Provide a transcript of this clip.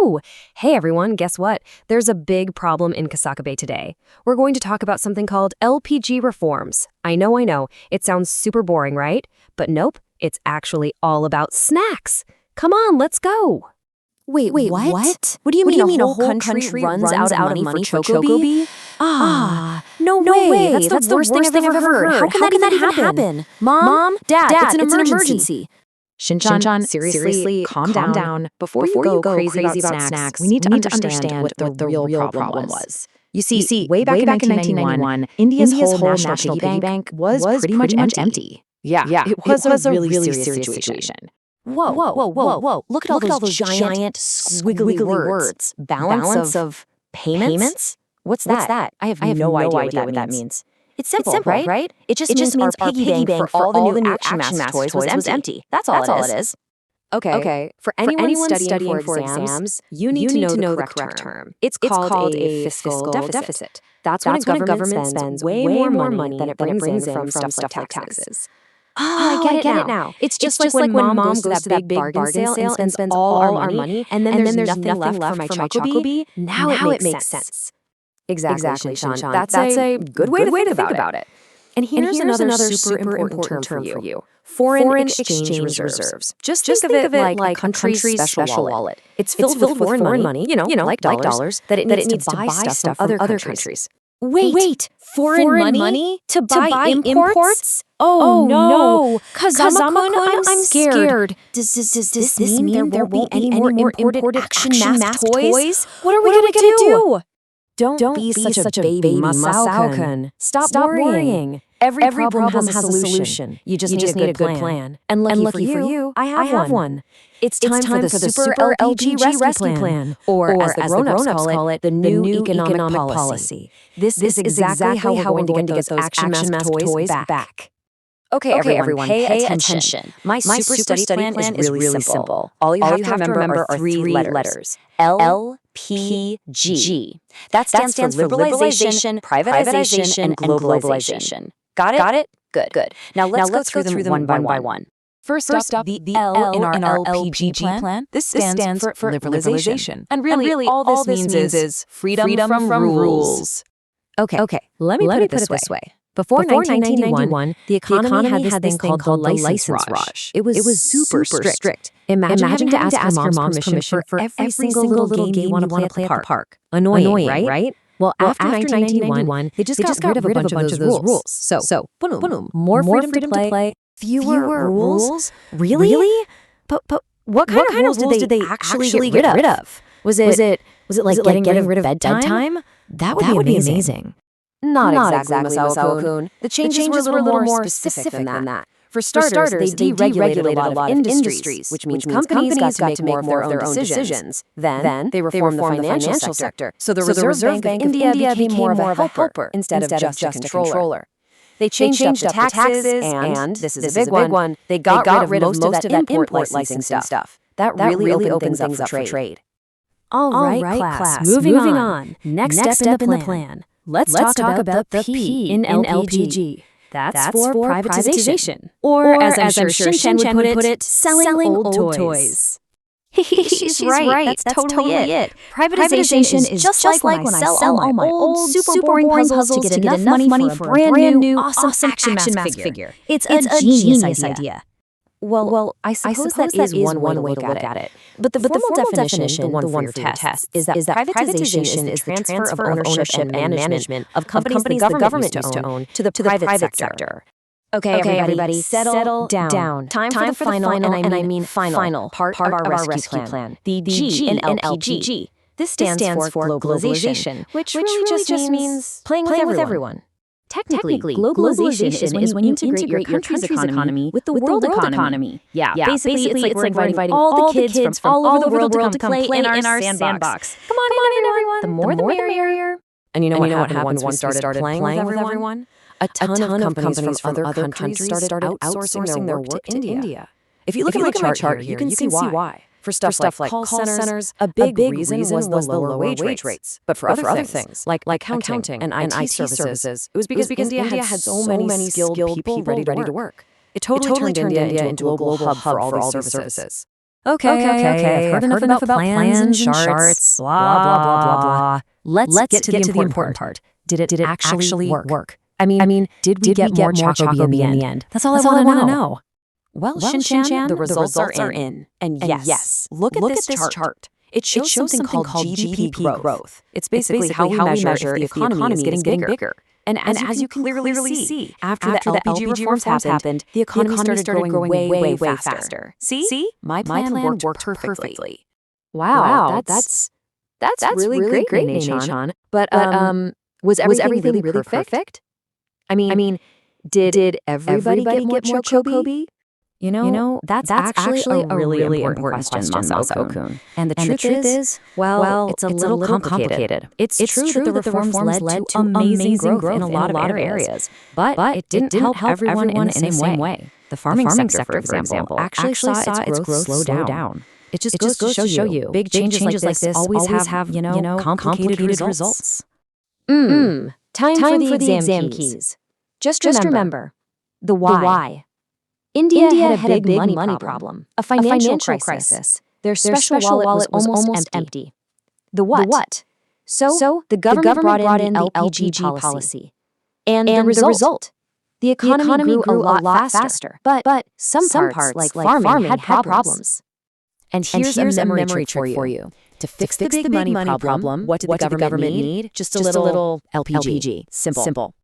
Woo! Hey everyone, guess what? There's a big problem in Kasaka Bay today. We're going to talk about something called LPG reforms. I know, it sounds super boring, right? But nope, it's actually all about snacks. Come on, let's go. Wait, what? What do you mean a whole country runs out of money for Chocobee? No way. That's the worst thing I've ever heard. How can that even happen? Mom, Dad, it's an emergency. Shinchan, seriously, calm down. Before you go crazy about snacks, we need to understand what the real problem was. You see, way back in 1991, India's whole national piggy bank was pretty much empty. Yeah, it was a really serious situation. Whoa. Look at all those giant squiggly words. Balance of payments? What's that? I have no idea what that means. It's simple, right? It just means our piggy bank for all the new Action Mask toys was empty. That's all it is. Okay. For anyone studying for exams, you need to know the correct term. It's called a fiscal deficit. That's when a government spends way more money than it brings in from stuff like taxes. Oh, I get it now. It's just like when mom goes to that big bargain sale and spends all our money, and then there's nothing left for my Chocobee. Now it makes sense. Exactly, Shinchan. That's a good way to think about it. And here's another super important term for you. Foreign exchange reserves. Just think of it like a country's special wallet. It's filled with foreign money, like dollars, that it needs to buy stuff from other countries. Wait, foreign money to buy imports? Oh no! Kazama-kun, I'm scared. Does this mean there won't be any more imported Action Mask toys? What are we gonna do? Don't be such a baby, Masao-kun. Stop worrying. Every problem has a solution. You just need a good plan. And lucky for you, I have one. It's time for the Super LPG Rescue Plan, or as the grown-ups call it, the new economic policy. This is exactly how we're going to get those Action Mask toys back. Okay, everyone, pay attention. My super study plan is really simple. All you have to remember are three letters. LPG. That stands for Liberalization, Privatization, and Globalization. Got it? Good. Now let's go through them one by one. First up, the L in our LPG plan. This stands for Liberalization. And really, all this means is freedom from rules. Okay, let me put it this way. Before 1991, the economy had this thing called the license raj. It was super strict. Imagine having to ask your mom's permission for every single little game you want to play at the park. Annoying, right? Well, after 1991, they just got rid of a bunch of those rules. So, boom, more freedom to play, fewer rules. Really? But what kind of rules did they actually get rid of? Was it like getting rid of bedtime? That would be amazing. Not exactly, Masao-kun. The changes were a little more specific than that. For starters, they deregulated a lot of industries, which means companies got to make more of their own decisions. Then they reformed the financial sector. So the Reserve Bank of India became more of a helper instead of just a controller. They changed up the taxes, and this is a big one, they got rid of most of that import licensing stuff. That really opened things up for trade. All right, class, moving on. Next step in the plan. Let's talk about the P in LPG. That's for privatization. Or as I'm sure Shinchan would put it, selling old toys. She's right. That's totally it. Privatization is just like when I sell all my old, super boring puzzles to get enough money for a brand new, awesome Action Mask figure. It's a genius idea. Well, I suppose that is one way to look at it. But the formal definition, the one for your test, is that privatization is the transfer of ownership and management of companies the government used to own to the private sector. Okay, everybody, settle down. Time for the final, and I mean final, part of our rescue plan. The G in LPG. This stands for globalization, which really just means playing with everyone. Technically, globalization is when you integrate your country's economy with the world economy. Yeah, basically it's like we're inviting all the kids from all over the world to come play in our sandbox. Come on, everyone. The more the merrier. And you know what happened once we started playing with everyone? A ton of companies from other countries started outsourcing their work to India. If you look at my chart here, you can see why. For stuff like call centers, a big reason was the lower wage rates. But for other things, like accounting and IT services, it was because India had so many skilled people ready to work. It totally turned India into a global hub for all these services. Okay. I've heard enough about plans and charts. Blah, blah, blah, blah, blah. Let's get to the important part. Did it actually work? I mean, did we get more Choco Bee in the end? That's all I want to know. Well, Shinchan, the results are in. And yes, look at this chart. It shows something called GDP growth. It's basically how we measure if the economy is getting bigger. And as you can clearly see, after the LPG reforms happened, the economy started growing way faster. See? My plan worked perfectly. Wow, that's really great, Shinchan. But was everything really perfect? I mean, did everybody get more Choco Bee? You know, that's actually a really important question, Masao-kun. And the truth is, well, it's a little complicated. It's true that the reforms led to amazing growth in a lot of areas, but it didn't help everyone in the same way. The farming sector, for example, actually saw its growth slow down. It just goes to show you, big changes like this always have complicated results. Time for the exam keys. Just remember, the why. India had a big money problem, a financial crisis. Their special wallet was almost empty. The what? So the government brought in the LPG policy. And the result? The economy grew a lot faster. But some parts, like farming, had problems. And here's a memory trick for you. To fix the big money problem, what did the government need? Just a little LPG. Simple.